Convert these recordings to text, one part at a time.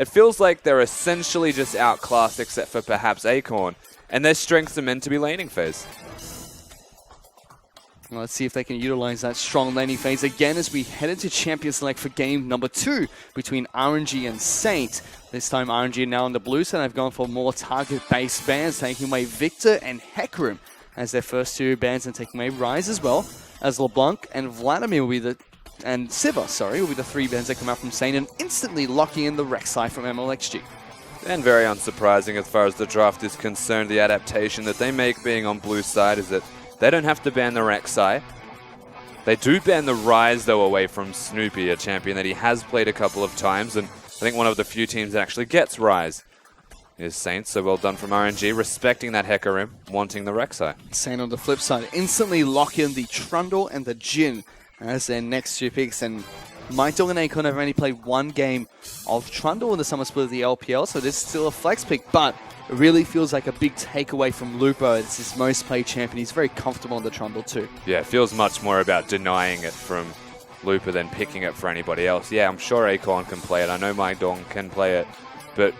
it feels like they're essentially just outclassed except for perhaps Acorn, and their strengths are meant to be laning phase. Let's see if they can utilize that strong laning phase again as we head into Champion Select for game number 2 between RNG and Saint. This time RNG now on the blue side. They've gone for more target-based bans, taking away Victor and Hecarim as their first 2 bans, and taking away Rise as well, as LeBlanc and Vladimir will be the Siva, will be the 3 bans that come out from Saint, and instantly locking in the Rek'Sai from MLXG. And very unsurprising as far as the draft is concerned, the adaptation that they make being on blue side is that they don't have to ban the Rek'Sai. They do ban the Rise, though, away from Snoopy, a champion that he has played a couple of times, and I think one of the few teams that actually gets Rise is Saint, so well done from RNG, respecting that Hecarim, wanting the Rek'Sai. Saint on the flip side, instantly lock in the Trundle and the Jhin as their next 2 picks, and MyDog and Acorn have only played 1 game of Trundle in the summer split of the LPL, so this is still a flex pick, but it really feels like a big takeaway from Lupo. It's his most played champion. He's very comfortable on the Trundle too. Yeah, it feels much more about denying it from Lupo than picking it for anybody else. Yeah, I'm sure Acorn can play it. I know MyDog can play it, but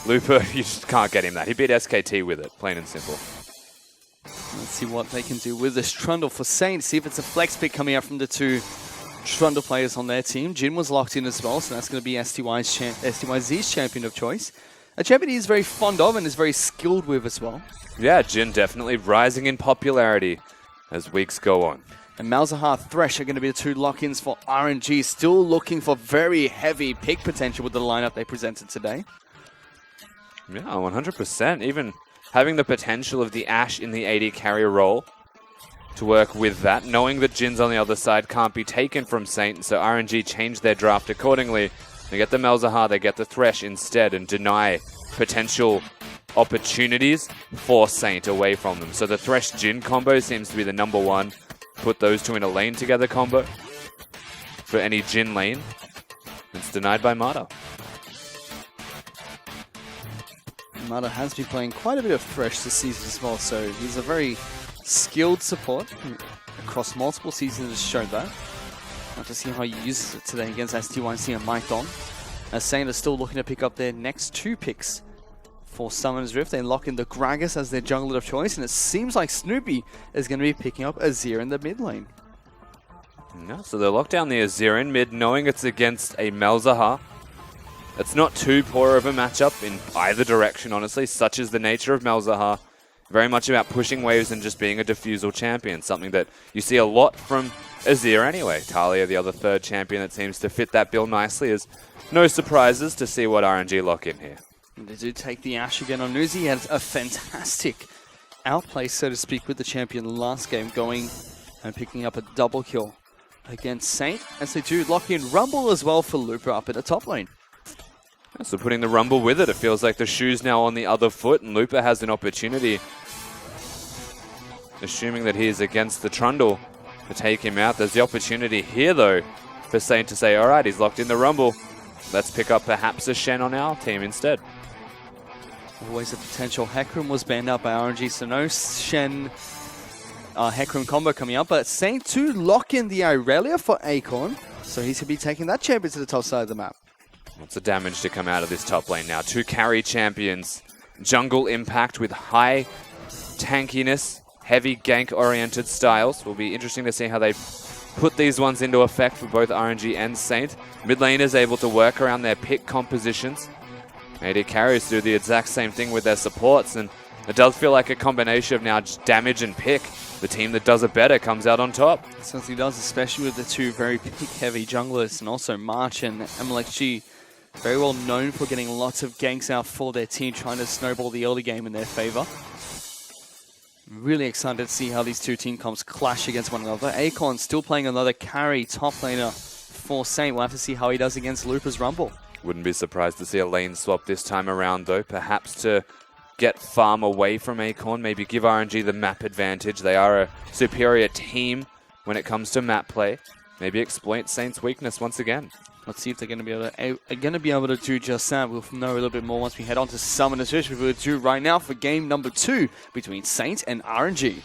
Lupo, you just can't get him that. He beat SKT with it, plain and simple. Let's see what they can do with this Trundle for Saint. See if it's a flex pick coming out from the 2 Trundle players on their team. Jhin was locked in as well, so that's going to be STYZ's champion of choice. A champion he's very fond of and is very skilled with as well. Yeah, Jhin definitely rising in popularity as weeks go on. And Malzahar, Thresh are going to be the 2 lock-ins for RNG. Still looking for very heavy pick potential with the lineup they presented today. Yeah, 100%. Even having the potential of the Ashe in the AD carrier role to work with that, knowing that Jin's on the other side can't be taken from Saint, so RNG changed their draft accordingly. They get the Malzahar, they get the Thresh instead, and deny potential opportunities for Saint away from them. So the Thresh-Jhin combo seems to be the #1. Put those 2 in a lane together combo for any Jhin lane. It's denied by Mata. Mata has been playing quite a bit of Thresh this season as well, so he's a very skilled support across multiple seasons has showed that. Have to see how he uses it today against STYC and MyDog. As Saint are still looking to pick up their next 2 picks for Summoner's Rift. They lock in the Gragas as their jungler of choice, and it seems like Snoopy is going to be picking up Azir in the mid lane. No, so they lock down the Azir in mid, knowing it's against a Malzahar. It's not too poor of a matchup in either direction, honestly. Such is the nature of Malzahar. Very much about pushing waves and just being a diffusal champion, something that you see a lot from Azir anyway. Talia, the other 3rd champion that seems to fit that bill nicely, is no surprises to see what RNG lock in here. And they do take the Ashe again on Nuzi. He had a fantastic outplay, so to speak, with the champion last game, going and picking up a double kill against Saint, as they do lock in Rumble as well for Lupo up at the top lane. So putting the Rumble with it, it feels like the shoe's now on the other foot, and Lupo has an opportunity, assuming that he is against the Trundle, to take him out. There's the opportunity here, though, for Saint to say, alright, he's locked in the Rumble. Let's pick up perhaps a Shen on our team instead. Always a potential. Hecarim was banned out by RNG, so no Shen Hecarim combo coming up, but Saint to lock in the Irelia for Acorn, so he's going to be taking that champion to the top side of the map. Lots of damage to come out of this top lane now. 2 carry champions. Jungle impact with high tankiness, heavy gank-oriented styles. Will be interesting to see how they put these ones into effect for both RNG and Saint. Mid lane is able to work around their pick compositions. AD carriers do the exact same thing with their supports, and it does feel like a combination of now just damage and pick. The team that does it better comes out on top. It certainly does, especially with the 2 very pick-heavy junglers, and also March and MLXG. Very well known for getting lots of ganks out for their team, trying to snowball the early game in their favor. Really excited to see how these 2 team comps clash against one another. Acorn still playing another carry top laner for Saint. We'll have to see how he does against Lupa's Rumble. Wouldn't be surprised to see a lane swap this time around, though. Perhaps to get farm away from Acorn, maybe give RNG the map advantage. They are a superior team when it comes to map play. Maybe exploit Saint's weakness once again. Let's see if they're going to be able to do just that. We'll know a little bit more once we head on to Summoners Rift, which we'll do right now for game number 2 between Saint and RNG.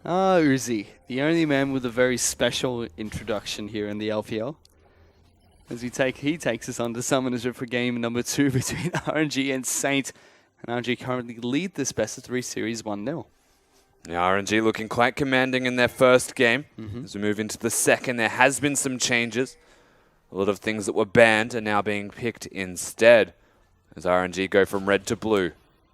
Ah, Uzi, the only man with a very special introduction here in the LPL. As he takes us on to Summoners Rift for game number 2 between RNG and Saint. And RNG currently lead this best of 3 series 1-0. Yeah, RNG looking quite commanding in their first game. As we move into the second, there has been some changes. A lot of things that were banned are now being picked instead, as RNG go from red to blue.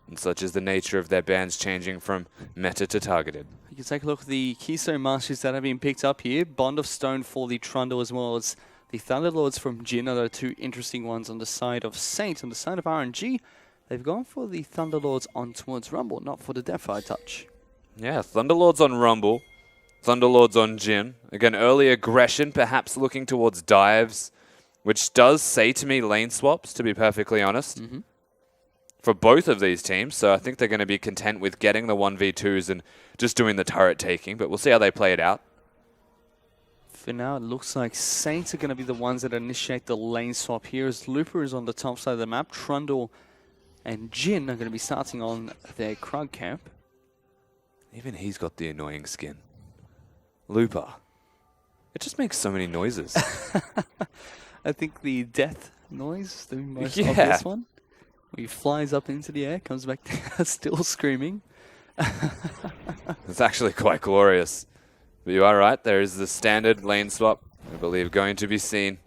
And such is the nature of their bans changing from meta to targeted. You can take a look at the Keystone Masters that have been picked up here. Bond of Stone for the Trundle, as well as the Thunderlords from Jin are the 2 interesting ones on the side of Saint. On the side of RNG, they've gone for the Thunderlords on towards Rumble, not for the Deathfire touch. Yeah, Thunderlords on Rumble, Thunderlords on Jin. Again, early aggression, perhaps looking towards dives, which does say to me lane swaps, to be perfectly honest, for both of these teams. So I think they're going to be content with getting the 1v2s and just doing the turret taking, but we'll see how they play it out. For now, it looks like Saints are going to be the ones that initiate the lane swap here, as Looper is on the top side of the map. Trundle and Jin are going to be starting on their Krug camp. Even he's got the annoying skin. Looper. It just makes so many noises. I think the death noise is the most obvious one. He flies up into the air, comes back down, still screaming. It's actually quite glorious. But you are right, there is the standard lane swap, I believe, going to be seen.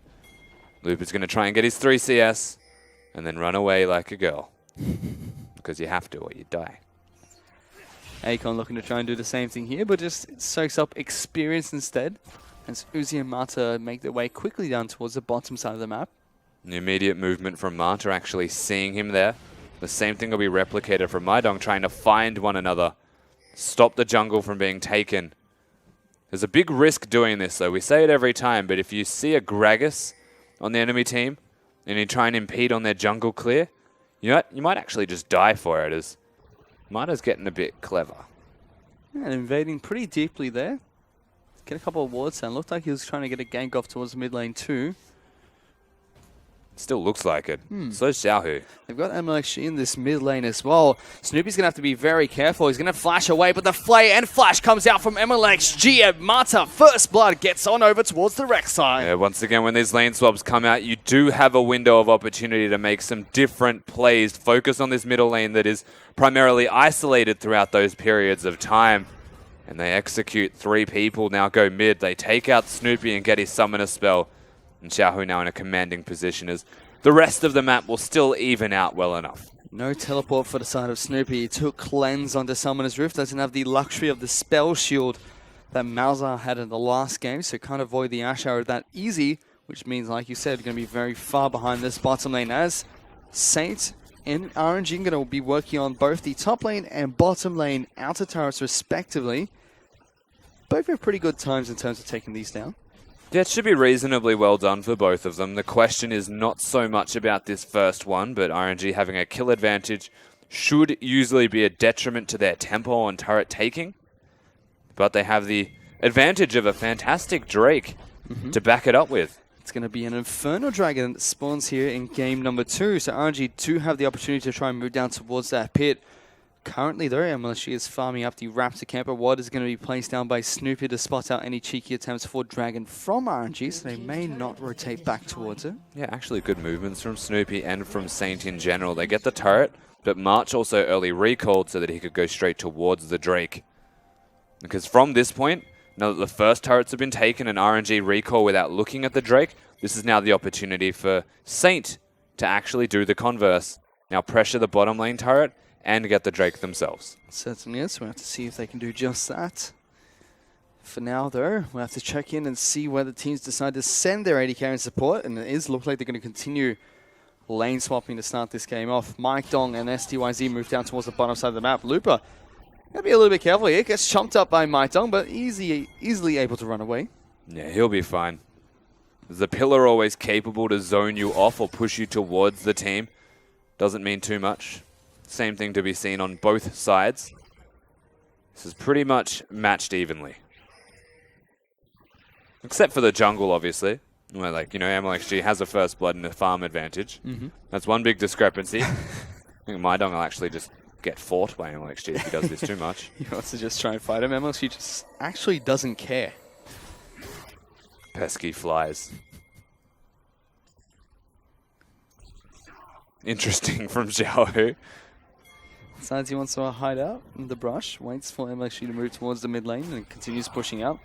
Looper's going to try and get his 3 CS, and then run away like a girl. Because you have to, or you die. Akon looking to try and do the same thing here, but just soaks up experience instead. As Uzi and Mata make their way quickly down towards the bottom side of the map. The immediate movement from Mata, actually seeing him there. The same thing will be replicated from Maidong, trying to find one another. Stop the jungle from being taken. There's a big risk doing this, though. We say it every time, but if you see a Gragas on the enemy team, and you try and impede on their jungle clear, you might actually just die for it, as Mata's getting a bit clever. Yeah, and invading pretty deeply there. Get a couple of wards and looked like he was trying to get a gank off towards mid lane too. Still looks like it. So is Xiaohu. They've got MLXG in this mid lane as well. Snoopy's going to have to be very careful. He's going to flash away, but the flare and flash comes out from MLXG. And Mata, first blood, gets on over towards the Rex side. Yeah, once again, when these lane swaps come out, you do have a window of opportunity to make some different plays. Focus on this middle lane that is primarily isolated throughout those periods of time. And they execute 3 people, now go mid. They take out Snoopy and get his summoner spell. And Xiaohu now in a commanding position, as the rest of the map will still even out well enough. No teleport for the side of Snoopy. He took cleanse onto Summoner's Rift. Doesn't have the luxury of the spell shield that Malzahar had in the last game, so can't avoid the Ash Arrow that easy, which means, like you said, going to be very far behind this bottom lane, as Saint and RNG are going to be working on both the top lane and bottom lane outer turrets respectively. Both have pretty good times in terms of taking these down. Yeah, it should be reasonably well done for both of them. The question is not so much about this first one, but RNG having a kill advantage should usually be a detriment to their tempo on turret taking. But they have the advantage of a fantastic Drake to back it up with. It's going to be an Inferno Dragon that spawns here in game number 2. So RNG do have the opportunity to try and move down towards that pit. Currently, though, MLSG is farming up the Raptor camper. Ward is going to be placed down by Snoopy to spot out any cheeky attempts for Dragon from RNG, so they may not rotate back towards it. Yeah, actually good movements from Snoopy and from Saint in general. They get the turret, but March also early recalled so that he could go straight towards the Drake. Because from this point, now that the first turrets have been taken and RNG recall without looking at the Drake, this is now the opportunity for Saint to actually do the converse. Now pressure the bottom lane turret and get the Drake themselves. Certainly is. We'll have to see if they can do just that. For now, though, we'll have to check in and see where the teams decide to send their AD carry support, and it is look like they're going to continue lane swapping to start this game off. Mike Dong and STYZ move down towards the bottom side of the map. Looper, gotta be a little bit careful here. Gets chomped up by Mike Dong, but easily able to run away. Yeah, he'll be fine. Is the pillar always capable to zone you off or push you towards the team? Doesn't mean too much. Same thing to be seen on both sides. This is pretty much matched evenly. Except for the jungle, obviously. Where, like, MLXG has a first blood and a farm advantage. That's one big discrepancy. I think Maidong will actually just get fought by MLXG if he does this too much. He wants to just try and fight him. MLXG just actually doesn't care. Pesky flies. Interesting from Xiaohu. Decides he wants to hide out in the brush, waits for MLXG to move towards the mid lane and continues pushing out.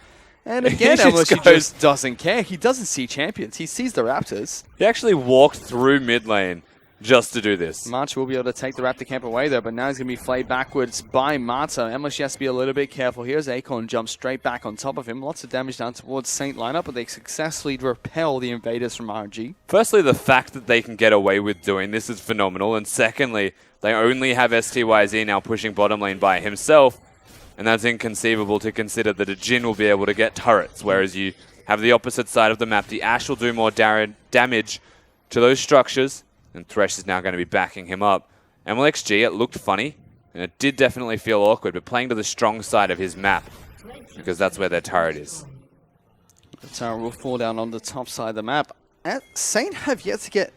And again, MLXG just doesn't care. He doesn't see champions. He sees the Raptors. He actually walked through mid lane just to do this. March will be able to take the Raptor camp away though, but now he's going to be flayed backwards by Marta. MLXG has to be a little bit careful. Here's Acorn jump straight back on top of him. Lots of damage down towards Saint lineup, but they successfully repel the invaders from RNG. Firstly, the fact that they can get away with doing this is phenomenal. And secondly, they only have STYZ now pushing bottom lane by himself. And that's inconceivable to consider that a Jhin will be able to get turrets, whereas you have the opposite side of the map. The Ashe will do more damage to those structures, and Thresh is now going to be backing him up. MLXG, it looked funny, and it did definitely feel awkward, but playing to the strong side of his map, because that's where their turret is. The turret will fall down on the top side of the map. Saint have yet to get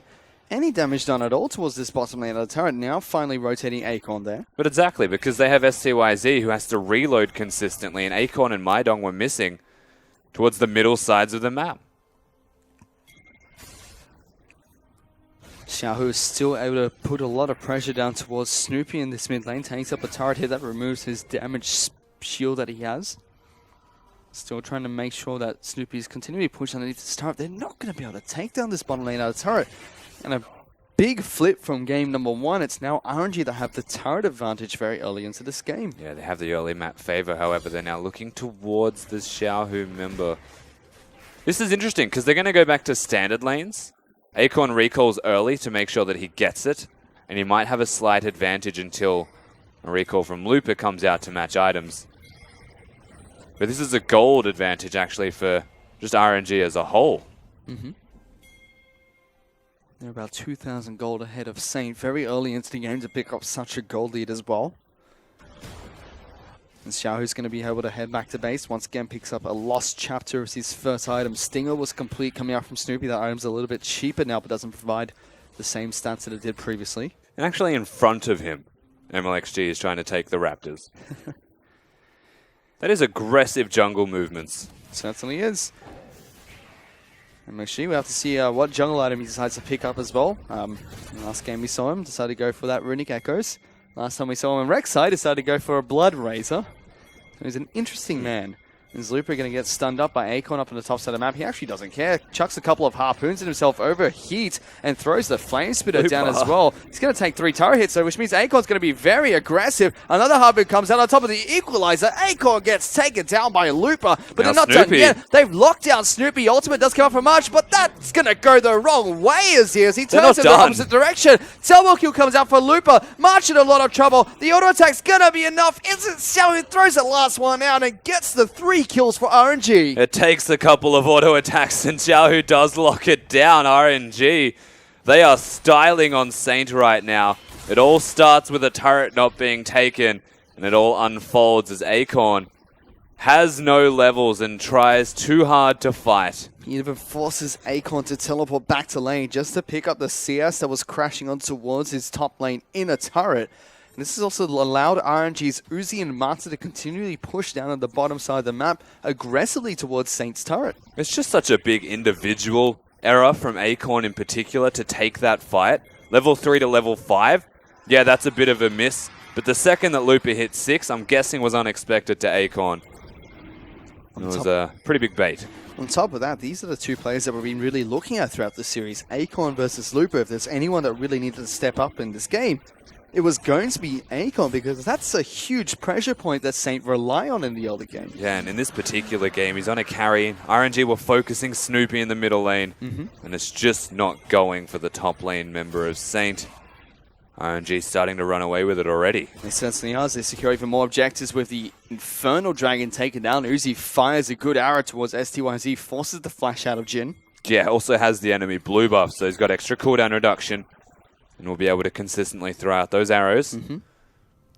any damage done at all towards this bottom lane of the turret. Now finally rotating Acorn there. But exactly, because they have STYZ who has to reload consistently, and Acorn and Maidong were missing towards the middle sides of the map. Xiaohu is still able to put a lot of pressure down towards Snoopy in this mid lane. Takes up a turret here that removes his damage shield that he has. Still trying to make sure that Snoopy is continually pushed underneath this turret. They're not going to be able to take down this bottom lane out of the turret. And a big flip from game number one. It's now RNG that have the turret advantage very early into this game. Yeah, they have the early map favor. However, they're now looking towards this Xiaohu member. This is interesting because they're going to go back to standard lanes. Acorn recalls early to make sure that he gets it. And he might have a slight advantage until a recall from Looper comes out to match items. But this is a gold advantage actually for just RNG as a whole. They're about 2,000 gold ahead of Saint very early into the game to pick up such a gold lead as well. And Xiaohu's going to be able to head back to base. Once again, picks up a lost chapter as his first item. Stinger was complete coming out from Snoopy. That item's a little bit cheaper now, but doesn't provide the same stats that it did previously. And actually in front of him, MLXG is trying to take the Raptors. That is aggressive jungle movements. Certainly is. And MLXG, we have to see what jungle item he decides to pick up as well. Last game we saw him, decided to go for that Runic Echoes. Last time we saw him in Rek'Sai, decided to go for a Blood Razor. So he's an interesting man. Is Looper going to get stunned up by Acorn up on the top side of the map? He actually doesn't care. Chucks a couple of harpoons at himself over heat and throws the Flame Spitter down as well. He's going to take 3 turret hits, though, which means Acorn's going to be very aggressive. Another harpoon comes out on top of the Equalizer. Acorn gets taken down by Looper, but they're not done yet. They've locked down Snoopy. Ultimate does come up from March, but that's going to go the wrong way as he turns in the opposite direction. Telmo kill comes out for Looper. March in a lot of trouble. The auto attack's going to be enough. Instant Xiao throws the last one out and gets the 3 kills for RNG. It takes a couple of auto attacks and Xiaohu does lock it down. RNG, they are styling on Saint right now. It all starts with a turret not being taken and it all unfolds as Acorn has no levels and tries too hard to fight. He even forces Acorn to teleport back to lane just to pick up the CS that was crashing on towards his top lane in a turret. And this has also allowed RNG's Uzi and Mata to continually push down on the bottom side of the map aggressively towards Saint's turret. It's just such a big individual error from Acorn in particular to take that fight. Level 3 to level 5, yeah, that's a bit of a miss. But the second that Looper hit 6, I'm guessing was unexpected to Acorn. It was a pretty big bait. On top of that, these are the 2 players that we've been really looking at throughout the series. Acorn versus Looper. If there's anyone that really needed to step up in this game, it was going to be Acorn, because that's a huge pressure point that Saint rely on in the early game. Yeah, and in this particular game, he's on a carry. RNG were focusing Snoopy in the middle lane, and it's just not going for the top lane member of Saint. RNG starting to run away with it already. They certainly are. They secure even more objectives with the Infernal Dragon taken down. Uzi fires a good arrow towards STYZ, forces the flash out of Jhin. Yeah, also has the enemy blue buff, so he's got extra cooldown reduction. And we'll be able to consistently throw out those arrows.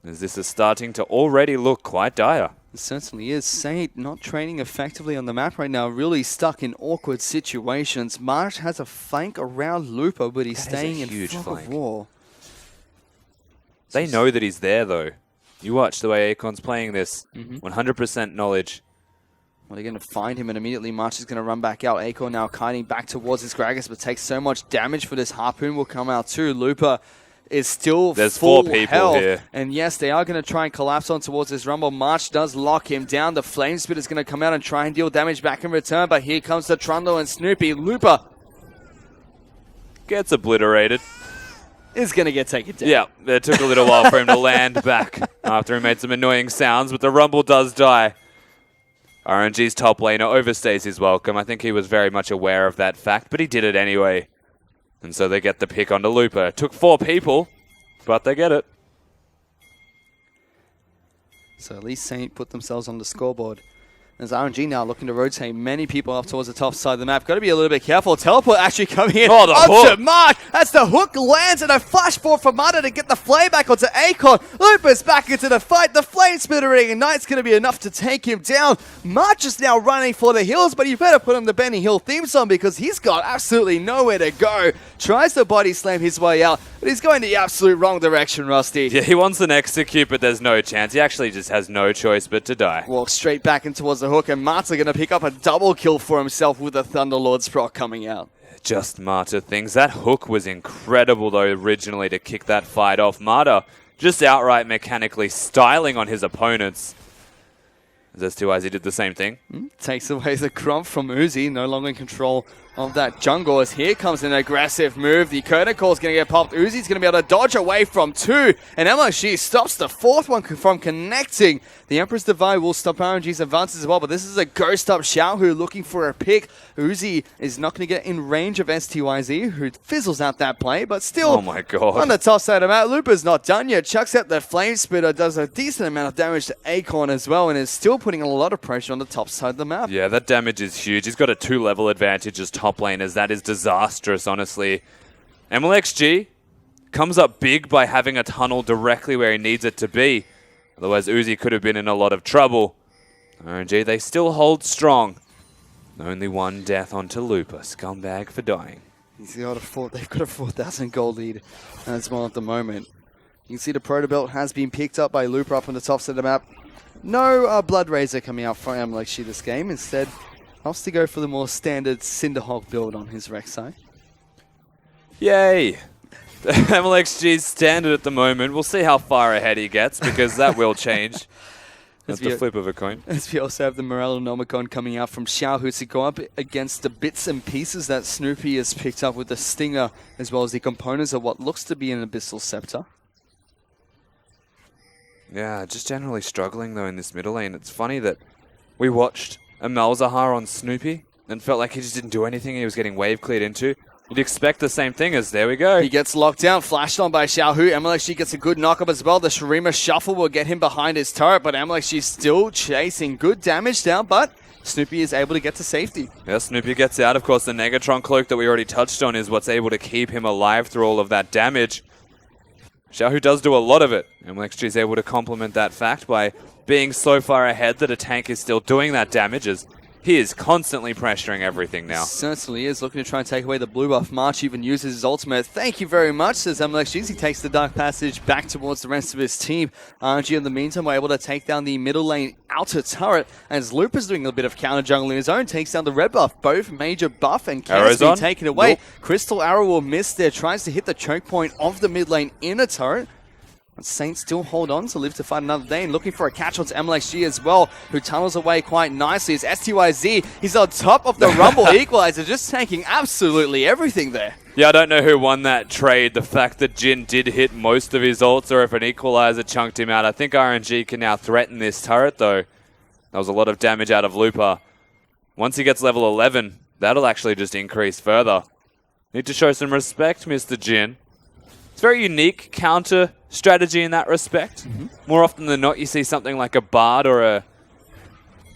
As this is starting to already look quite dire. It certainly is. Saint not training effectively on the map right now, really stuck in awkward situations. March has a flank around Lupa, but he's staying in fog of war. They know that he's there, though. You watch the way Akon's playing this. 100% knowledge. Well, they're going to find him, and immediately March is going to run back out. Akon now kiting back towards his Gragas, but takes so much damage for this Harpoon will come out too. Lupa is still There's full 4 people health. here. And yes, they are going to try and collapse on towards this Rumble. March does lock him down. The Flame Spit is going to come out and try and deal damage back in return, but here comes the Trundle and Snoopy. Lupa Gets obliterated. is going to get taken down. Yeah, it took a little while for him to land back after he made some annoying sounds, but the Rumble does die. RNG's top laner overstays his welcome. I think he was very much aware of that fact, but he did it anyway. And so they get the pick onto Lupa. It took 4 people, but they get it. So at least Saint put themselves on the scoreboard. There's RNG now looking to rotate many people up towards the top side of the map. Got to be a little bit careful. Teleport actually coming in onto Mark. As the hook lands and a flash forward for Mata to get the flame back onto Akon. Lupa's back into the fight. The flame spitter ignite's going to be enough to take him down. March is now running for the hills, but you better put on the Benny Hill theme song because he's got absolutely nowhere to go. Tries to body slam his way out, but he's going the absolute wrong direction, Rusty. Yeah, he wants an execute, but there's no chance. He actually just has no choice but to die. Walks straight back in towards the hook, and Marta going to pick up a double kill for himself with the Thunderlord's proc coming out. Just Marta things. That hook was incredible, though, originally to kick that fight off. Marta just outright mechanically styling on his opponents. As S2YZ did the same thing. Takes away the Grump from Uzi, no longer in control of that jungle. As here comes an aggressive move. The Curtain Call's going to get popped. Uzi's going to be able to dodge away from 2. And MLG stops the 4th one from connecting. The Emperor's Divide will stop RNG's advances as well, but this is a ghost up Xiaohu looking for a pick. Uzi is not going to get in range of STYZ, who fizzles out that play, but still Oh my god. on the top side of Matt. Lupa's not done yet. Chucks out the Flame Spitter, does a decent amount of damage to Akon as well, and is still putting a lot of pressure on the top side of the map. Yeah, that damage is huge. He's got a 2-level advantage as top laners. That is disastrous, honestly. MLXG comes up big by having a tunnel directly where he needs it to be. Otherwise, Uzi could have been in a lot of trouble. RNG, they still hold strong. Only 1 death onto Lupa. Scumbag for dying. They've got a 4,000 gold lead as well at the moment. You can see the Proto Belt has been picked up by Lupa up on the top side of the map. No Blood Razor coming out from MLXG this game. Instead, opts to go for the more standard Cinderhawk build on his Rek'Sai. Yay! MLXG's standard at the moment. We'll see how far ahead he gets, because that will change. That's the flip of a coin. As we also have the Morellonomicon coming out from Xiaohu to go up against the bits and pieces that Snoopy has picked up with the Stinger, as well as the components of what looks to be an Abyssal Scepter. Yeah, just generally struggling, though, in this middle lane. It's funny that we watched a Malzahar on Snoopy and felt like he just didn't do anything. He was getting wave cleared into. You'd expect the same thing as there we go. He gets locked down, flashed on by Xiaohu. MLXG gets a good knock-up as well. The Shurima Shuffle will get him behind his turret, but MLXG still chasing good damage down, but Snoopy is able to get to safety. Yeah, Snoopy gets out. Of course, the Negatron Cloak that we already touched on is what's able to keep him alive through all of that damage. Xiaohu does do a lot of it. MLXG is able to complement that fact by being so far ahead that a tank is still doing that damage, as he is constantly pressuring everything now. Certainly is. Looking to try and take away the blue buff. March even uses his ultimate. Thank you very much, says MLXG. He takes the Dark Passage back towards the rest of his team. RNG in the meantime were able to take down the middle lane outer turret, as Loop is doing a bit of counter jungle in his own. Takes down the red buff. Both major buff and Kaz being taken away. Nope. Crystal Arrow will miss there. Tries to hit the choke point of the mid lane inner turret. But Saints still hold on to live to fight another day, and looking for a catch onto MLXG as well, who tunnels away quite nicely. As STYZ, he's on top of the Rumble Equalizer, just taking absolutely everything there. Yeah, I don't know who won that trade. The fact that Jin did hit most of his ults, or if an Equalizer chunked him out. I think RNG can now threaten this turret, though. That was a lot of damage out of Lupa. Once he gets level 11, that'll actually just increase further. Need to show some respect, Mr. Jin. It's very unique counter strategy in that respect. More often than not, you see something like a Bard or a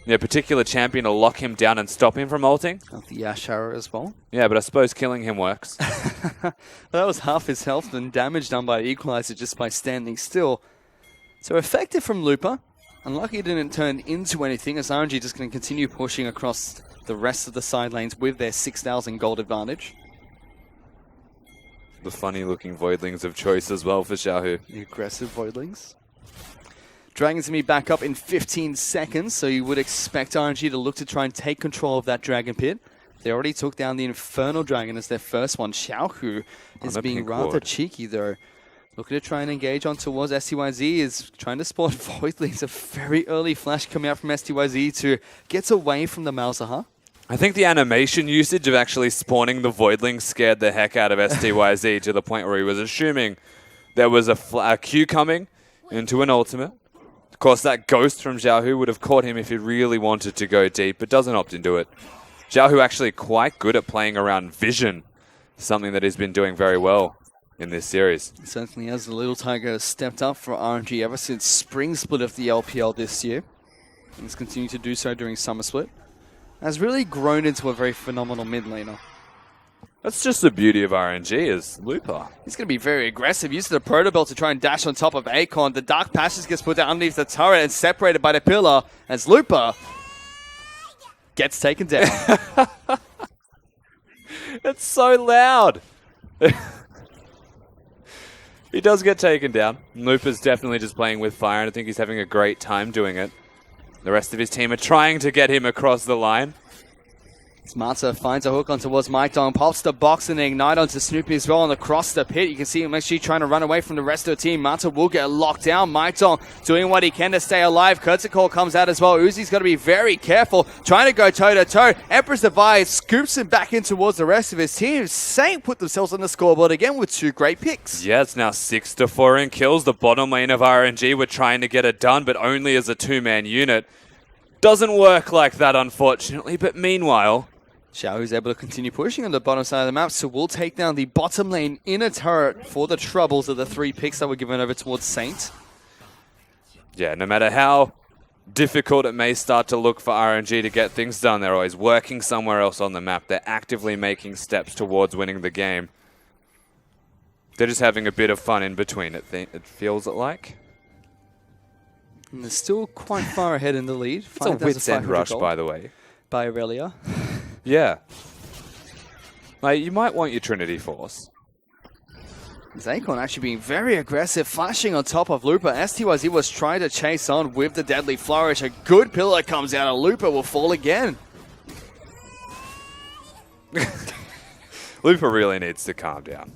particular champion to lock him down and stop him from ulting. The Ash Arrow as well. Yeah, but I suppose killing him works. Well, that was half his health and damage done by Equalizer just by standing still. So effective from Lupa. Unlucky it didn't turn into anything, as RNG just going to continue pushing across the rest of the side lanes with their 6,000 gold advantage. The funny-looking Voidlings of choice as well for Xiaohu. The aggressive Voidlings. Dragon's going to be back up in 15 seconds, so you would expect RNG to look to try and take control of that Dragon Pit. They already took down the Infernal Dragon as their first one. Xiaohu is being rather cheeky, though. Looking to try and engage on towards STYZ, is trying to spot Voidlings. A very early flash coming out from STYZ to get away from the Malzahar. I think the animation usage of actually spawning the Voidling scared the heck out of STYZ to the point where he was assuming there was a Q coming into an ultimate. Of course, that ghost from Xiaohu would have caught him if he really wanted to go deep, but doesn't opt into it. Xiaohu actually quite good at playing around vision, something that he's been doing very well in this series. Certainly as the Little Tiger has stepped up for RNG ever since Spring Split of the LPL this year. And he's continued to do so during Summer Split. Has really grown into a very phenomenal mid laner. That's just the beauty of RNG is Looper. He's going to be very aggressive. Uses the Proto Belt to try and dash on top of Akon. The Dark Passage gets put down underneath the turret and separated by the pillar as Looper gets taken down. It's so loud. He does get taken down. Looper's definitely just playing with fire, and I think he's having a great time doing it. The rest of his team are trying to get him across the line. Smarta finds a hook on towards Maidong, pops the box and ignite onto Snoopy as well and across the pit. You can see him actually trying to run away from the rest of the team. Mata will get locked down. Maidong doing what he can to stay alive. Kurtzakor comes out as well. Uzi's got to be very careful, trying to go toe-to-toe. Emperor's Device scoops him back in towards the rest of his team. Saint put themselves on the scoreboard again with 2 great picks. Yeah, it's now 6-4 in kills. The bottom lane of RNG were trying to get it done, but only as a 2-man unit. Doesn't work like that, unfortunately, but meanwhile, Xiaohu's able to continue pushing on the bottom side of the map, so we'll take down the bottom lane inner turret for the troubles of the 3 picks that were given over towards Saint. Yeah, no matter how difficult it may start to look for RNG to get things done, they're always working somewhere else on the map. They're actively making steps towards winning the game. They're just having a bit of fun in between, it feels like. And they're still quite far ahead in the lead. It's a wit's end rush, by the way. By Aurelia. Yeah. Like, you might want your Trinity Force. Zakon actually being very aggressive, flashing on top of Looper. STYZ was trying to chase on with the Deadly Flourish. A good pillar comes out, and Looper will fall again. Looper really needs to calm down.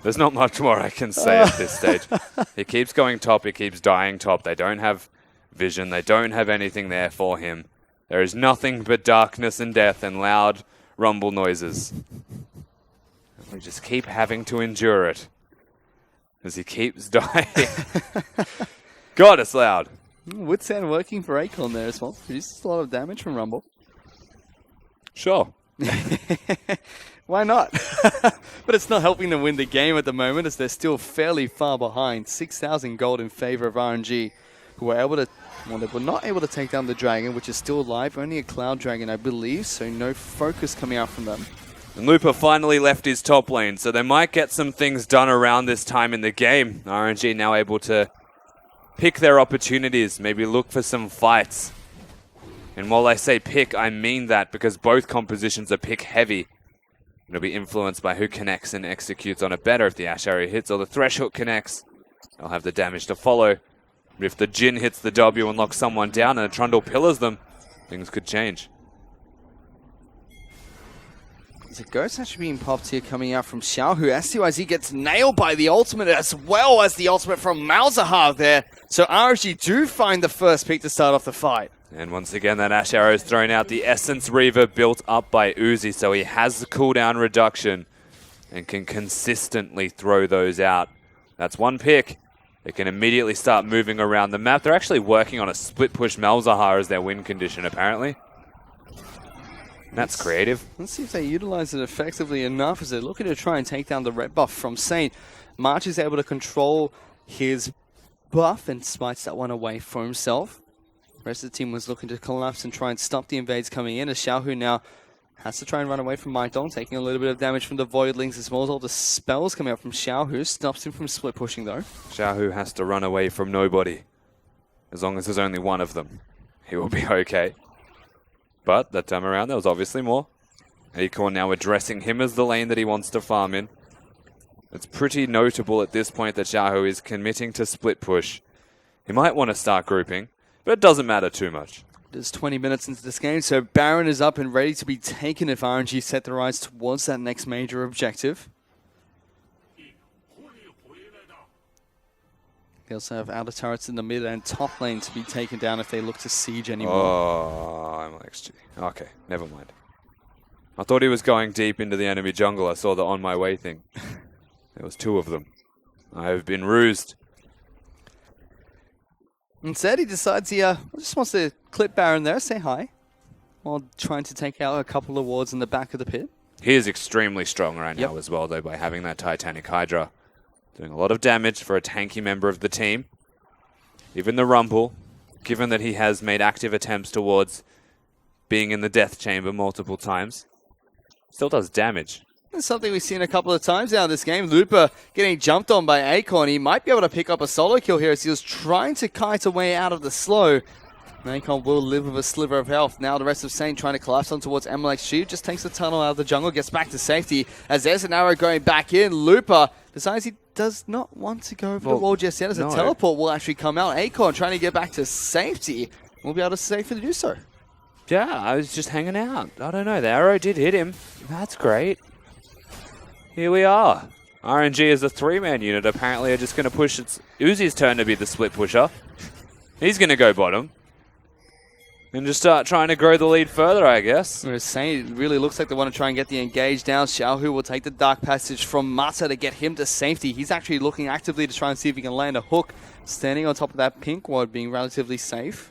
There's not much more I can say at this stage. He keeps going top, he keeps dying top. They don't have vision, they don't have anything there for him. There is nothing but darkness and death and loud rumble noises. We just keep having to endure it as he keeps dying. God, it's loud. Wit's End working for Akon there as well. Produces a lot of damage from Rumble. Sure. Why not? But it's not helping them win the game at the moment, as they're still fairly far behind. 6,000 gold in favor of RNG, who were able to... Well, they were not able to take down the Dragon, which is still alive. Only a Cloud Dragon, I believe, so no focus coming out from them. And Looper finally left his top lane, so they might get some things done around this time in the game. RNG now able to pick their opportunities, maybe look for some fights. And while I say pick, I mean that, because both compositions are pick heavy. It'll be influenced by who connects and executes on it better. If the Ash Arrow hits or the Thresh Hook connects, they'll have the damage to follow. But if the Jhin hits the W and locks someone down and a Trundle pillars them, things could change. There's a Ghost actually being popped here coming out from Xiaohu. STYZ gets nailed by the ultimate as well as the ultimate from Malzahar there. So RNG do find the first pick to start off the fight. And once again, that Ash Arrow is thrown out. The Essence Reaver built up by Uzi, so he has the cooldown reduction and can consistently throw those out. That's one pick. They can immediately start moving around the map. They're actually working on a split push Malzahar as their win condition, apparently. And that's creative. Let's see if they utilize it effectively enough as they're looking to try and take down the red buff from Saint. March is able to control his buff and smites that one away for himself. The rest of the team was looking to collapse and try and stop the invades coming in, as Xiaohu now has to try and run away from Maidong, taking a little bit of damage from the Voidlings as well as all the spells coming out from Xiaohu. Stops him from split pushing though. Xiaohu has to run away from nobody. As long as there's only one of them, he will be okay. But that time around, there was obviously more. Acorn now addressing him as the lane that he wants to farm in. It's pretty notable at this point that Xiaohu is committing to split push. He might want to start grouping, but it doesn't matter too much. There's 20 minutes into this game, so Baron is up and ready to be taken if RNG set their eyes towards that next major objective. They also have outer turrets in the mid and top lane to be taken down if they look to siege anymore. Oh, I'm XG. Okay, never mind. I thought he was going deep into the enemy jungle. I saw the on my way thing. There was two of them. I have been rused. Instead, he decides he just wants to clip Baron there, say hi, while trying to take out a couple of wards in the back of the pit. He is extremely strong right now as well, though, by having that Titanic Hydra. Doing a lot of damage for a tanky member of the team. Even the Rumble, given that he has made active attempts towards being in the death chamber multiple times, still does damage. That's something we've seen a couple of times now in this game. Looper getting jumped on by Acorn. He might be able to pick up a solo kill here as he was trying to kite away out of the slow. Acorn will live with a sliver of health. Now the rest of Saint trying to collapse on towards MLXG. Just takes the tunnel out of the jungle, gets back to safety. As there's an arrow going back in, Looper decides he does not want to go over the wall just yet as a teleport will actually come out. Acorn trying to get back to safety. Will be able to safely do so. Yeah, I was just hanging out. I don't know. The arrow did hit him. That's great. Here we are. RNG as a three-man unit apparently are just going to push. It's Uzi's turn to be the split pusher. He's going to go bottom. And just start trying to grow the lead further, I guess. We're saying it really looks like they want to try and get the engage down. Xiaohu will take the Dark Passage from Mata to get him to safety. He's actually looking actively to try and see if he can land a hook. Standing on top of that pink ward, being relatively safe.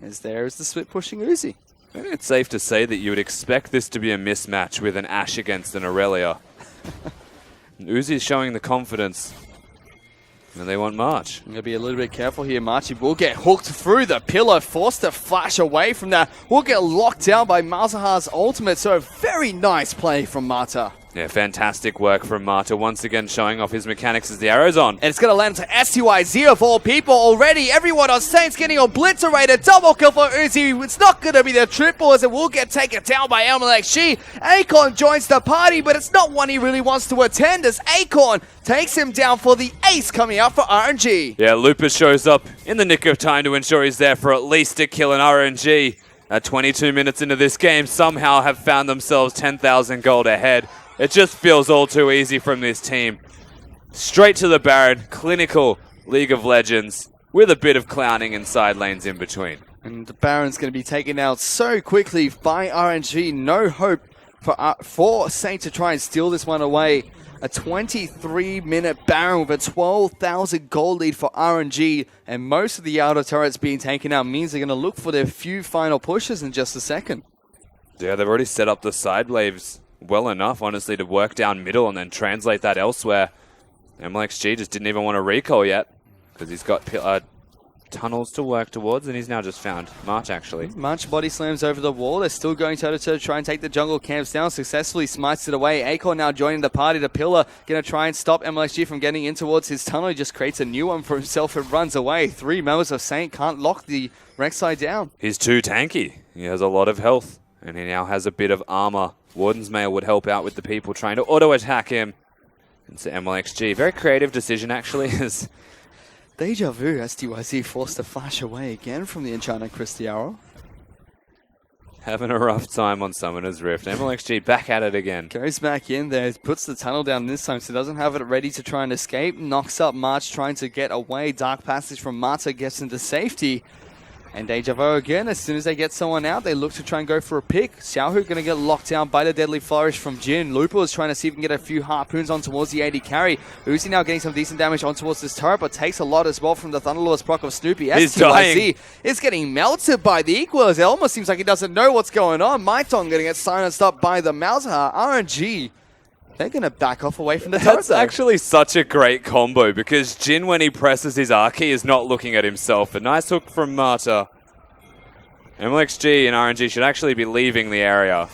As there is the split pushing Uzi. I think it's safe to say that you would expect this to be a mismatch with an Ashe against an Aurelia. Uzi's showing the confidence. And they want March. I'm going to be a little bit careful here. March will get hooked through the pillar, forced to flash away from that. Will get locked down by Malzahar's ultimate, so a very nice play from Mata. Yeah, fantastic work from Mata, once again showing off his mechanics as the arrow's on. And it's going to land to STYZ of all people already. Everyone on Saints getting obliterated. Double kill for Uzi. It's not going to be the triple as it will get taken down by MLXG. Acorn joins the party, but it's not one he really wants to attend as Acorn takes him down for the ace coming out for RNG. Yeah, Lupus shows up in the nick of time to ensure he's there for at least a kill, and RNG at 22 minutes into this game somehow have found themselves 10,000 gold ahead. It just feels all too easy from this team. Straight to the Baron, clinical League of Legends, with a bit of clowning and side lanes in between. And the Baron's going to be taken out so quickly by RNG. No hope for Saint to try and steal this one away. A 23-minute Baron with a 12,000 gold lead for RNG. And most of the outer turrets being taken out means they're going to look for their few final pushes in just a second. Yeah, they've already set up the side waves well enough, honestly, to work down middle and then translate that elsewhere. MLXG just didn't even want to recall yet because he's got tunnels to work towards, and he's now just found March, actually. March body slams over the wall. They're still going toe-to-toe to try and take the jungle camps down. Successfully smites it away. Acorn now joining the party. The pillar going to try and stop MLXG from getting in towards his tunnel. He just creates a new one for himself and runs away. 3 members of Saint can't lock the Rek'Sai down. He's too tanky. He has a lot of health, and he now has a bit of armor. Warden's Mail would help out with the people trying to auto-attack him. It's MLXG. Very creative decision, actually. Deja vu, STYZ forced to flash away again from the Enchanted Cristiano. Having a rough time on Summoner's Rift. MLXG back at it again. Goes back in there, puts the tunnel down this time, so doesn't have it ready to try and escape. Knocks up March trying to get away. Dark Passage from Mata gets into safety. And Deja vu again, as soon as they get someone out, they look to try and go for a pick. Xiaohu going to get locked down by the Deadly Flourish from Jin. Lupo is trying to see if he can get a few harpoons on towards the AD carry. Uzi now getting some decent damage on towards this turret, but takes a lot as well from the Thunderlord's proc of Snoopy. He's dying. Is getting melted by the Equals. It almost seems like he doesn't know what's going on. Maiton going to get silenced up by the Malzahar. RNG. They're going to back off away from the turret. That's actually such a great combo because Jin, when he presses his R-key, is not looking at himself. A nice hook from Mata. MLXG and RNG should actually be leaving the area.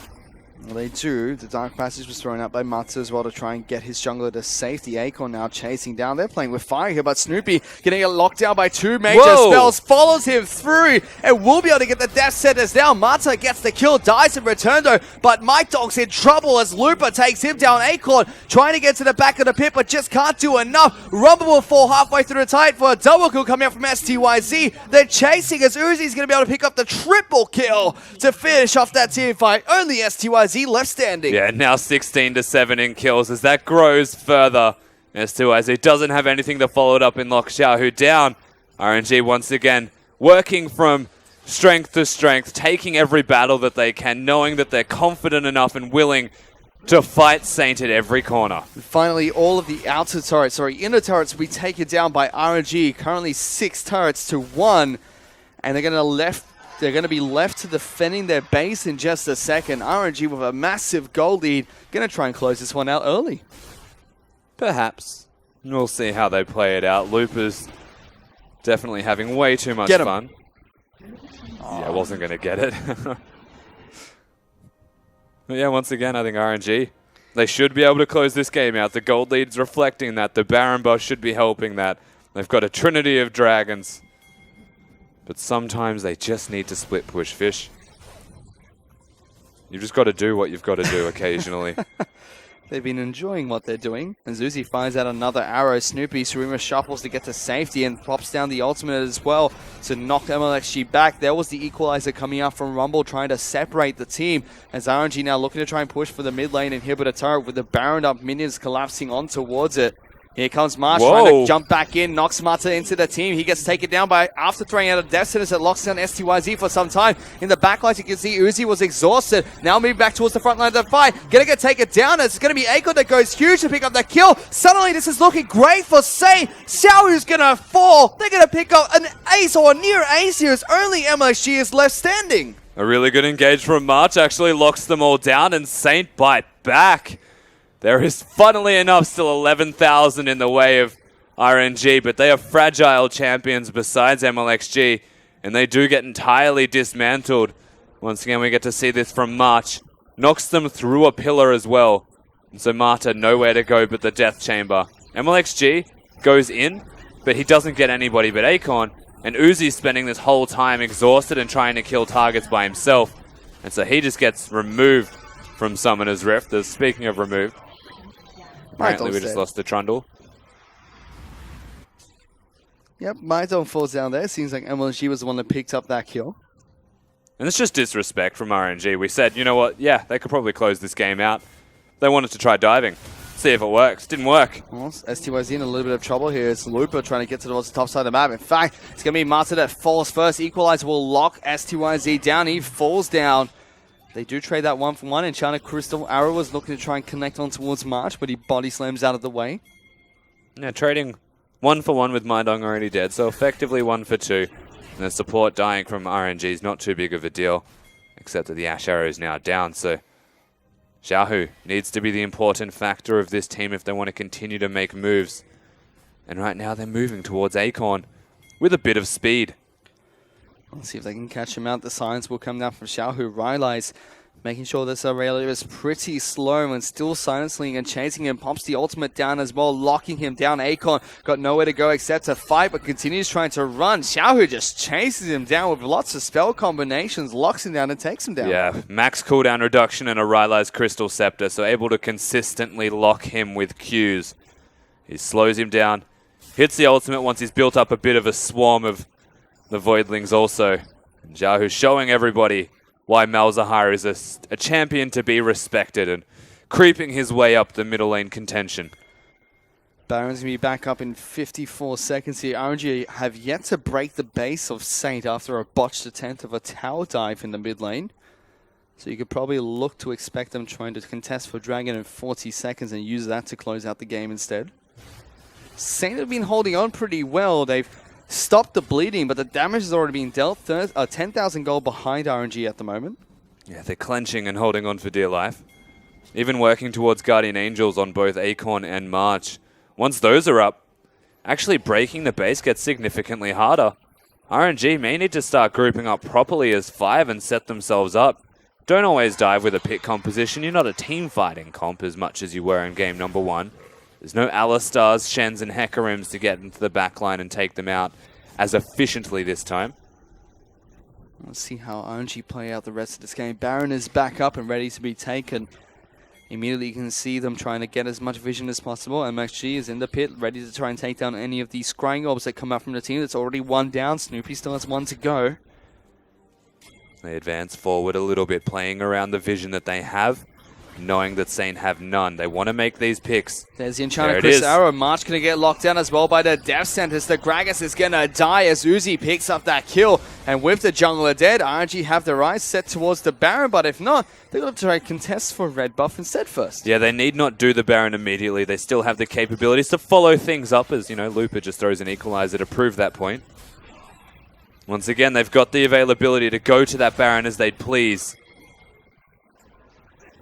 Well, they do. The Dark Passage was thrown out by Matsu as well to try and get his jungler to safety. Acorn now chasing down. They're playing with fire here, but Snoopy getting it locked down by 2 major spells. Follows him through and will be able to get the death sentence down. Mata gets the kill, dies in return though, but Mike Dog's in trouble as Looper takes him down. Acorn trying to get to the back of the pit, but just can't do enough. Rumble will fall halfway through the tight for a double kill coming out from STYZ. They're chasing as Uzi's going to be able to pick up the triple kill to finish off that team fight. Only STYZ left standing. Yeah, now 16-7 in kills as that grows further. STYZ doesn't have anything to follow it up in Lock Xiaohu down. RNG once again working from strength to strength, taking every battle that they can, knowing that they're confident enough and willing to fight Saint at every corner. Finally, all of the inner turrets will be taken down by RNG. Currently 6 turrets to 1, and they're going to be left to defending their base in just a second. RNG with a massive goal lead, going to try and close this one out early. Perhaps. We'll see how they play it out. Looper's definitely having way too much fun. Yeah, I wasn't going to get it. But yeah, once again, I think RNG, they should be able to close this game out. The gold lead's reflecting that. The Baron buff should be helping that. They've got a trinity of dragons. But sometimes they just need to split push fish. You've just got to do what you've got to do occasionally. They've been enjoying what they're doing. And Zuzi finds out another arrow. Snoopy, Surima shuffles to get to safety and pops down the ultimate as well to knock MLXG back. There was the equalizer coming out from Rumble trying to separate the team as RNG now looking to try and push for the mid lane inhibitor turret with the Baron up, minions collapsing on towards it. Here comes Marsh trying to jump back in, knocks Mata into the team. He gets taken down by, after throwing out a death sentence that locks down STYZ for some time. In the backlight, you can see Uzi was exhausted. Now moving back towards the front line of the fight. Gonna get taken down. It's gonna be Acorn that goes huge to pick up the kill. Suddenly, this is looking great for Saint. Xiaohu's gonna fall. They're gonna pick up an ace or a near ace here as only MLG is left standing. A really good engage from March actually locks them all down, and Saint bite back. There is, funnily enough, still 11,000 in the way of RNG, but they are fragile champions besides MLXG, and they do get entirely dismantled. Once again, we get to see this from March. Knocks them through a pillar as well. And so Marta nowhere to go but the Death Chamber. MLXG goes in, but he doesn't get anybody but Acorn, and Uzi's spending this whole time exhausted and trying to kill targets by himself. And so he just gets removed from Summoner's Rift. Speaking of removed, apparently we just lost the Trundle. Yep, Maidon falls down there. Seems like MLG was the one that picked up that kill. And it's just disrespect from RNG. We said, you know what, yeah, they could probably close this game out. They wanted to try diving. See if it works. Didn't work. Well, STYZ in a little bit of trouble here. It's Looper trying to get towards the top side of the map. In fact, it's going to be Marta that falls first. Equalizer will lock STYZ down. He falls down. They do trade that 1-for-1. Enchanted Crystal Arrow was looking to try and connect on towards March, but he body slams out of the way. Yeah, trading 1-for-1 with Mindong already dead, so effectively 1-for-2. And the support dying from RNG is not too big of a deal, except that the Ash Arrow is now down, so Xiaohu needs to be the important factor of this team if they want to continue to make moves. And right now they're moving towards Acorn with a bit of speed. Let's see if they can catch him out. The silence will come down from Xiaohu. Rylai's making sure this Aurelia is pretty slow and still silencing and chasing him. Pops the ultimate down as well, locking him down. Acorn got nowhere to go except to fight, but continues trying to run. Xiaohu just chases him down with lots of spell combinations, locks him down and takes him down. Yeah, max cooldown reduction and a Rylai's Crystal Scepter, so able to consistently lock him with Qs. He slows him down, hits the ultimate once he's built up a bit of a swarm of the Voidlings also. And Xiaohu showing everybody why Malzahar is a champion to be respected and creeping his way up the middle lane contention. Baron's going to be back up in 54 seconds here. RNG have yet to break the base of Saint after a botched attempt of a tower dive in the mid lane. So you could probably look to expect them trying to contest for Dragon in 40 seconds and use that to close out the game instead. Saint have been holding on pretty well. They've stopped the bleeding, but the damage has already been dealt. 10,000 gold behind RNG at the moment. Yeah, they're clenching and holding on for dear life. Even working towards Guardian Angels on both Acorn and March. Once those are up, actually breaking the base gets significantly harder. RNG may need to start grouping up properly as 5 and set themselves up. don't always dive with a pick composition. You're not a team fighting comp as much as you were in game number 1. There's no Alistars, Shens, and Hekarims to get into the backline and take them out as efficiently this time. Let's see how RNG play out the rest of this game. Baron is back up and ready to be taken. Immediately you can see them trying to get as much vision as possible. MXG is in the pit, ready to try and take down any of these scrying orbs that come out from the team. That's already one down. Snoopy still has one to go. They advance forward a little bit, playing around the vision that they have, knowing that Saint have none. They want to make these picks. There's the Enchanter Chris Arrow. March going to get locked down as well by the Death Sentence. The Gragas is going to die as Uzi picks up that kill. And with the jungler dead, RNG have their eyes set towards the Baron. But if not, they're going to try and contest for red buff instead first. Yeah, they need not do the Baron immediately. They still have the capabilities to follow things up as, you know, Looper just throws an equalizer to prove that point. Once again, they've got the availability to go to that Baron as they'd please.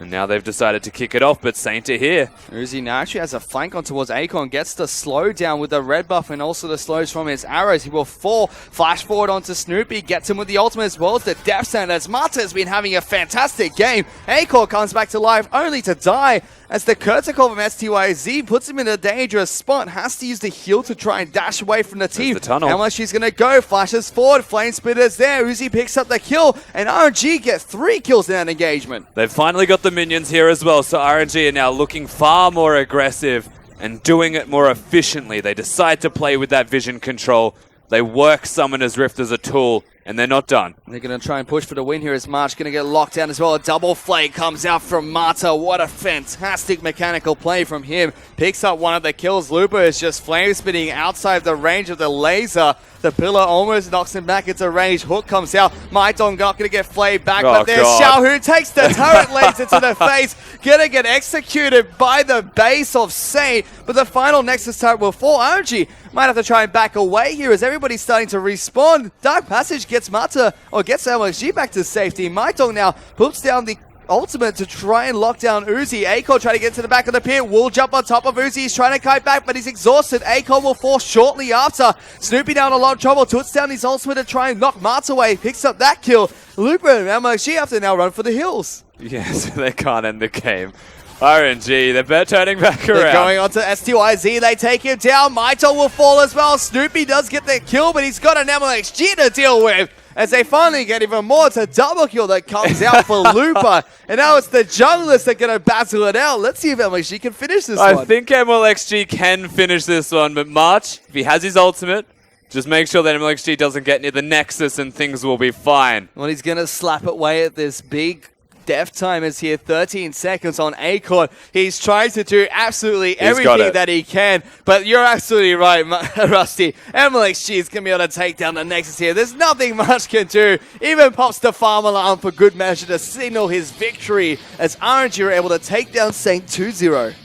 And now they've decided to kick it off, but Saint are here. Uzi now actually has a flank on towards Akon, gets the slow down with the red buff and also the slows from his arrows. He will fall, flash forward onto Snoopy, gets him with the ultimate as well as the Death Sentence. Mata has been having a fantastic game. Akon comes back to life only to die as the Kurtikov from STYZ puts him in a dangerous spot. Has to use the heal to try and dash away from the team. The tunnel. How much she's going to go, flashes forward, Flame Splitter's there. Uzi picks up the kill and RNG gets 3 kills in that engagement. They've finally got the minions here as well, so RNG are now looking far more aggressive and doing it more efficiently. They decide to play with that vision control. They work Summoner's Rift as a tool, and they're not done. They're going to try and push for the win here as March going to get locked down as well. A double flake comes out from Mata. What a fantastic mechanical play from him. Picks up one of the kills. Looper is just flame spinning outside the range of the laser. The pillar almost knocks him back into range. Hook comes out. Maidong not going to get flayed back, but there's Xiao who takes the turret laser to the face. Going to get executed by the base of Saint, but the final Nexus turret will fall. RNG might have to try and back away here as everybody's starting to respawn. Dark Passage gets Mata, or gets LXG back to safety. Maidong now puts down the ultimate to try and lock down Uzi. Akon trying to get to the back of the pit. Will jump on top of Uzi. He's trying to kite back, but he's exhausted. Akon will fall shortly after. Snoopy down a lot of trouble. Puts down his ultimate to try and knock Mata away. Picks up that kill. Looper and MXG have to now run for the hills. Yes, they can't end the game. RNG, they're turning back around. They're going on to STYZ. They take him down. Maito will fall as well. Snoopy does get the kill, but he's got an MLXG to deal with. As they finally get even more, it's a double kill that comes out for Looper. And now it's the junglers that are going to battle it out. Let's see if MLXG can finish this one. I think MLXG can finish this one, but March, if he has his ultimate, just make sure that MLXG doesn't get near the Nexus and things will be fine. Well, he's going to slap away at this big death time is here, 13 seconds on Akon. He's trying to do absolutely everything that he can, but you're absolutely right, Rusty. MLXG is going to be able to take down the Nexus here. There's nothing much can do. Even pops the farm alarm for good measure to signal his victory as RNG are able to take down Saint 2-0.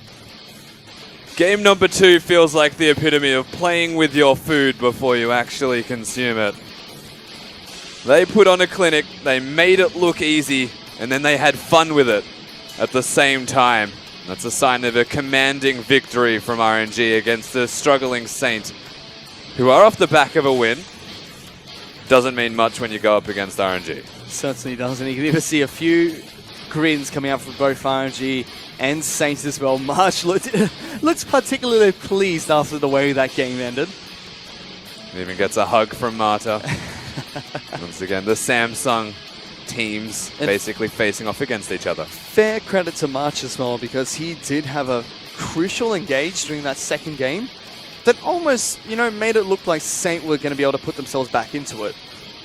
Game number 2 feels like the epitome of playing with your food before you actually consume it. They put on a clinic, they made it look easy, and then they had fun with it at the same time. That's a sign of a commanding victory from RNG against the struggling Saint, who are off the back of a win. Doesn't mean much when you go up against RNG. Certainly doesn't. You can even see a few grins coming out from both RNG and Saint as well. March looks particularly pleased after the way that game ended. Even gets a hug from Mata. Once again, the Samsung teams basically facing off against each other. Fair credit to March as well, because he did have a crucial engage during that second game that almost, you know, made it look like Saint were going to be able to put themselves back into it.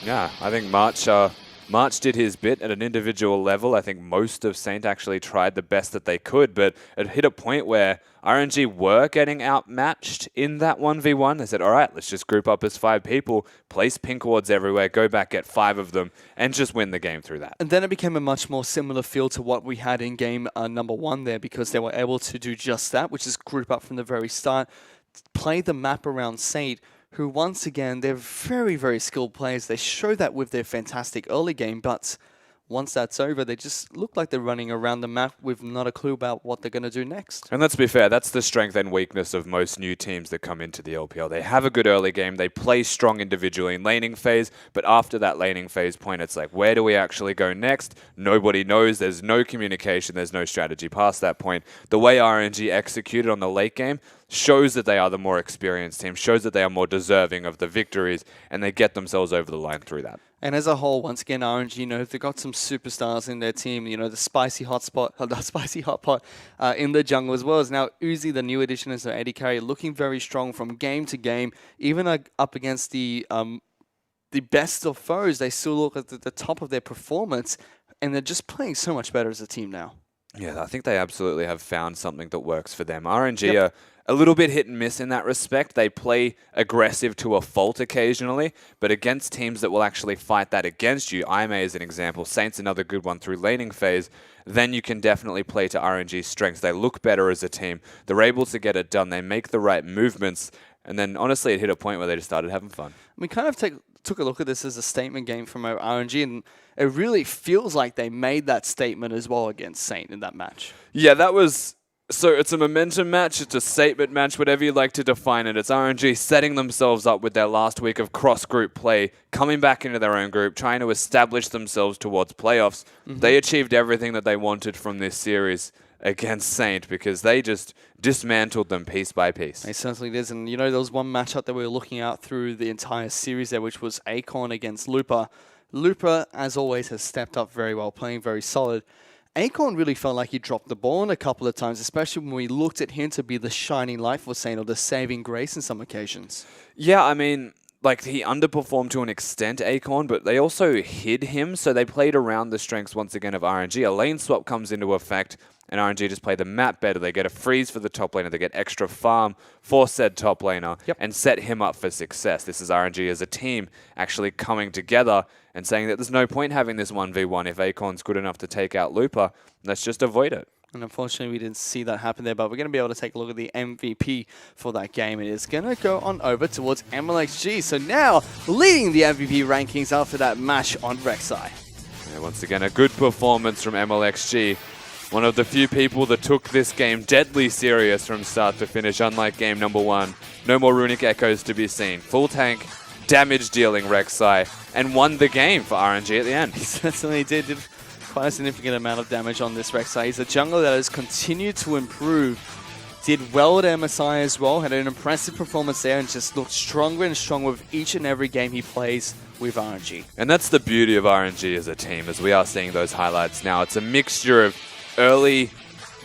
Yeah, I think March did his bit at an individual level. I think most of Saint actually tried the best that they could, but it hit a point where RNG were getting outmatched in that 1v1. They said, all right, let's just group up as 5 people, place pink wards everywhere, go back, get 5 of them, and just win the game through that. And then it became a much more similar feel to what we had in game number 1 there, because they were able to do just that, which is group up from the very start, play the map around Saint, who once again, they're very, very skilled players. They show that with their fantastic early game, but once that's over, they just look like they're running around the map with not a clue about what they're going to do next. And let's be fair, that's the strength and weakness of most new teams that come into the LPL. They have a good early game, they play strong individually in laning phase, but after that laning phase point, it's like, where do we actually go next? Nobody knows, there's no communication, there's no strategy past that point. The way RNG executed on the late game shows that they are the more experienced team, shows that they are more deserving of the victories, and they get themselves over the line through that. And as a whole, once again, RNG, they've got some superstars in their team. The spicy hotspot, the spicy hot pot in the jungle, as well as now Uzi, the new addition as their AD carry, looking very strong from game to game. Even up against the best of foes, they still look at the top of their performance, and they're just playing so much better as a team now. Yeah, I think they absolutely have found something that works for them. RNG are a little bit hit and miss in that respect. They play aggressive to a fault occasionally, but against teams that will actually fight that against you, IMA is an example, Saints another good one through laning phase, then you can definitely play to RNG's strengths. They look better as a team. They're able to get it done. They make the right movements, and then honestly it hit a point where they just started having fun. We kind of took a look at this as a statement game from RNG, and it really feels like they made that statement as well against Saint in that match. Yeah, that was... So it's a momentum match, it's a statement match, whatever you like to define it. It's RNG setting themselves up with their last week of cross-group play, coming back into their own group, trying to establish themselves towards playoffs. They achieved everything that they wanted from this series against Saint because they just dismantled them piece by piece. They certainly did. And, there was one matchup that we were looking at through the entire series there, which was Acorn against Looper. Looper, as always, has stepped up very well, playing very solid. Acorn really felt like he dropped the ball a couple of times, especially when we looked at him to be the shining light for Saint, or the saving grace in some occasions. Yeah, I mean, like, he underperformed to an extent, Acorn, but they also hid him, so they played around the strengths once again of RNG. A lane swap comes into effect, and RNG just play the map better. They get a freeze for the top laner, they get extra farm for said top laner, and set him up for success. This is RNG as a team actually coming together and saying that there's no point having this 1v1 if Acorn's good enough to take out Looper. Let's just avoid it. And unfortunately, we didn't see that happen there, but we're going to be able to take a look at the MVP for that game. It is going to go on over towards MLXG. So now, leading the MVP rankings after that match on Rek'Sai. Yeah, once again, a good performance from MLXG. One of the few people that took this game deadly serious from start to finish, unlike game number 1. No more Runic Echoes to be seen. Full tank, damage dealing Rek'Sai, and won the game for RNG at the end. He certainly did quite a significant amount of damage on this Rek'Sai. He's a jungler that has continued to improve. Did well at MSI as well, had an impressive performance there, and just looked stronger and stronger with each and every game he plays with RNG. And that's the beauty of RNG as a team, as we are seeing those highlights now. It's a mixture of early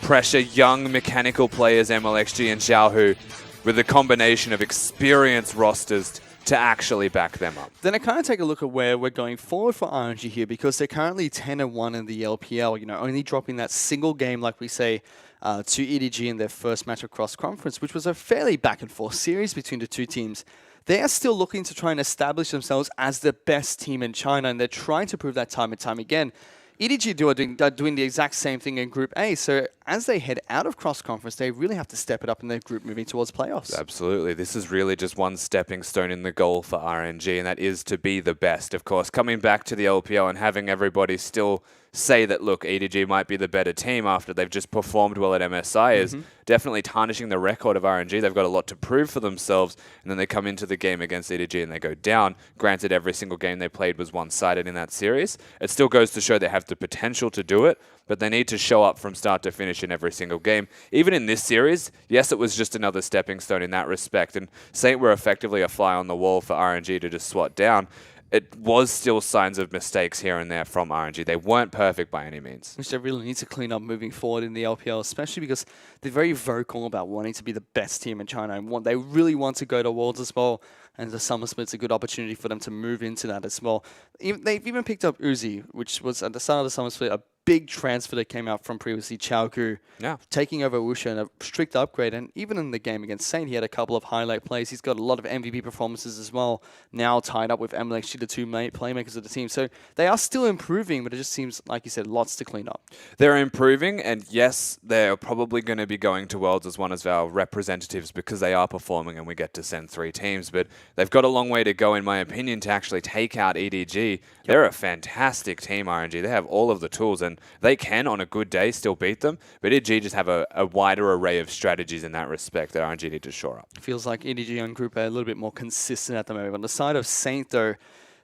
pressure, young mechanical players, MLXG and Xiaohu, with a combination of experienced rosters to actually back them up. Then I kind of take a look at where we're going forward for RNG here, because they're currently 10-1 in the LPL, only dropping that single game, like we say, to EDG in their first match across conference, which was a fairly back and forth series between the two teams. They are still looking to try and establish themselves as the best team in China, and they're trying to prove that time and time again. EDG are doing the exact same thing in Group A, so as they head out of cross-conference, they really have to step it up in their group moving towards playoffs. Absolutely. This is really just one stepping stone in the goal for RNG, and that is to be the best, of course. Coming back to the LPL and having everybody still say that, look, EDG might be the better team after they've just performed well at MSI is definitely tarnishing the record of RNG. They've got a lot to prove for themselves, and then they come into the game against EDG and they go down. Granted, every single game they played was one-sided in that series. It still goes to show they have the potential to do it, but they need to show up from start to finish in every single game. Even in this series, yes, it was just another stepping stone in that respect, and Saint were effectively a fly on the wall for RNG to just swat down. It was still signs of mistakes here and there from RNG. They weren't perfect by any means. Which they really need to clean up moving forward in the LPL, especially because they're very vocal about wanting to be the best team in China, and they really want to go to Worlds as well, and the Summer Split's a good opportunity for them to move into that as well. They've even picked up Uzi, which was at the start of the Summer Split a big transfer that came out from previously Gu. Yeah. Taking over Wusha and a strict upgrade. And even in the game against Saint, he had a couple of highlight plays. He's got a lot of MVP performances as well, now tied up with MLXG, the two playmakers of the team. So they are still improving, but it just seems, like you said, lots to clean up. They're improving, and yes, they're probably going to be going to Worlds as one of our representatives because they are performing and we get to send 3 teams. But they've got a long way to go, in my opinion, to actually take out EDG. They're a fantastic team, RNG. They have all of the tools, and they can, on a good day, still beat them. But EDG just have a wider array of strategies in that respect that RNG need to shore up. Feels like EDG and Group are a little bit more consistent at the moment. On the side of Saint, though,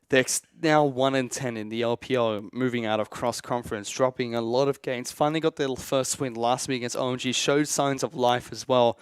they're now 1-10 in the LPL, moving out of cross-conference, dropping a lot of games. Finally got their first win last week against OMG, showed signs of life as well.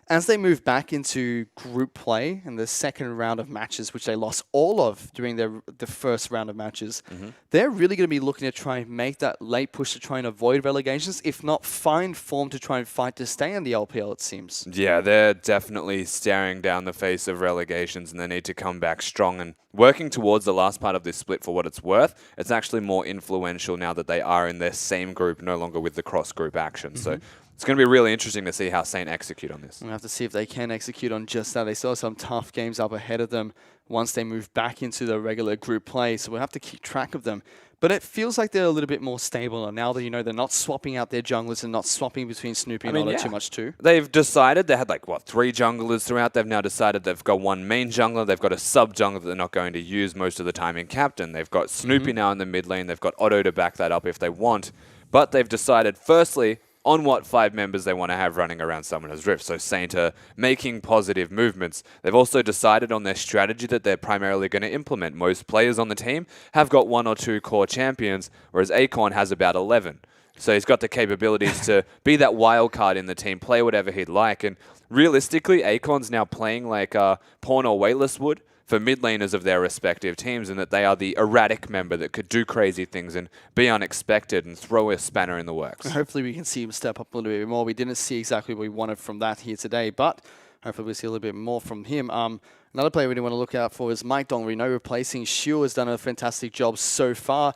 As they move back into group play in the second round of matches, which they lost all of during the first round of matches, they're really going to be looking to try and make that late push to try and avoid relegations, if not find form to try and fight to stay in the LPL, it seems. Yeah, they're definitely staring down the face of relegations, and they need to come back strong. And working towards the last part of this split, for what it's worth, it's actually more influential now that they are in their same group, no longer with the cross-group action. So it's going to be really interesting to see how Saint execute on this. We'll have to see if they can execute on just that. They still have some tough games up ahead of them once they move back into the regular group play, so we'll have to keep track of them. But it feels like they're a little bit more stable now that, you know, they're not swapping out their junglers and not swapping between Snoopy and Otter too much too. They've decided, they had like, what, 3 junglers throughout. They've now decided they've got 1 main jungler. They've got a sub-jungler that they're not going to use most of the time in Captain. They've got Snoopy now in the mid lane. They've got Otto to back that up if they want. But they've decided, firstly, on what 5 members they want to have running around Summoner's Rift. So Saint are making positive movements. They've also decided on their strategy that they're primarily going to implement. Most players on the team have got 1 or 2 core champions, whereas Acorn has about 11. So he's got the capabilities to be that wild card in the team, play whatever he'd like. And realistically, Acorn's now playing like Pawn or Weightless would for mid laners of their respective teams, and that they are the erratic member that could do crazy things and be unexpected and throw a spanner in the works. Hopefully we can see him step up a little bit more. We didn't see exactly what we wanted from that here today, but hopefully we'll see a little bit more from him. Another player we really want to look out for is Mike Dong. We know replacing Shiu has done a fantastic job so far.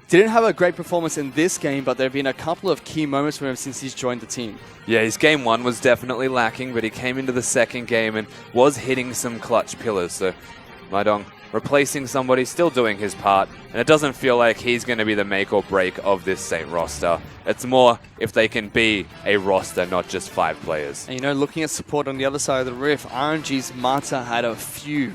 Didn't have a great performance in this game, but there have been a couple of key moments for him since he's joined the team. Yeah, his game 1 was definitely lacking, but he came into the second game and was hitting some clutch pillars. So Maidong replacing somebody, still doing his part, and it doesn't feel like he's going to be the make or break of this Saint roster. It's more if they can be a roster, not just 5 players. And you know, looking at support on the other side of the rift, RNG's Mata had a few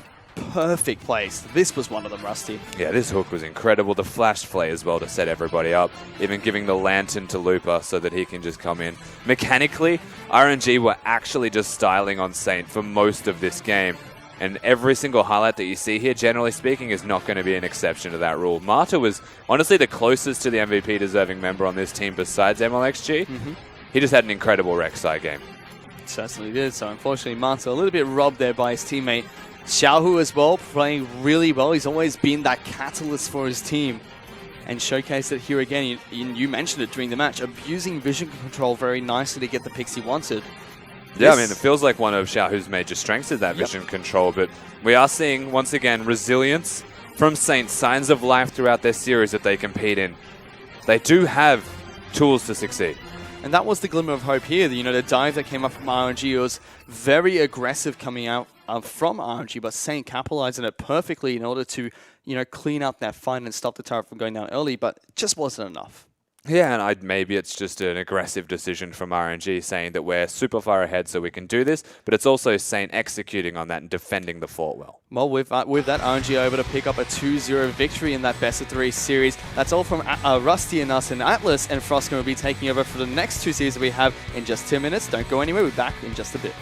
perfect plays. This was one of them, Rusty. Yeah, this hook was incredible. The flash play as well to set everybody up. Even giving the lantern to Looper so that he can just come in. Mechanically, RNG were actually just styling on Saint for most of this game. And every single highlight that you see here, generally speaking, is not going to be an exception to that rule. Marta was honestly the closest to the MVP deserving member on this team besides MLXG. He just had an incredible Rek'Sai game. Certainly did. So unfortunately, Marta a little bit robbed there by his teammate. Xiaohu as well, playing really well. He's always been that catalyst for his team. And showcased it here again. You mentioned it during the match, abusing vision control very nicely to get the picks he wanted. Yeah, I mean, it feels like one of Xiaohu's major strengths is that vision control, but we are seeing, once again, resilience from Saint, signs of life throughout their series that they compete in. They do have tools to succeed. And that was the glimmer of hope here. You know, the dive that came up from RNG was very aggressive coming out from RNG, but Saint capitalized on it perfectly in order to, you know, clean up that fight and stop the turret from going down early, but it just wasn't enough. Yeah, and maybe it's just an aggressive decision from RNG saying that we're super far ahead so we can do this, but it's also Saint executing on that and defending the fort well. Well, with that, RNG are able to pick up a 2-0 victory in that best-of-3 series. That's all from Rusty and us and Atlas, and Frostman will be taking over for the next 2 series that we have in just 10 minutes. Don't go anywhere, we're back in just a bit.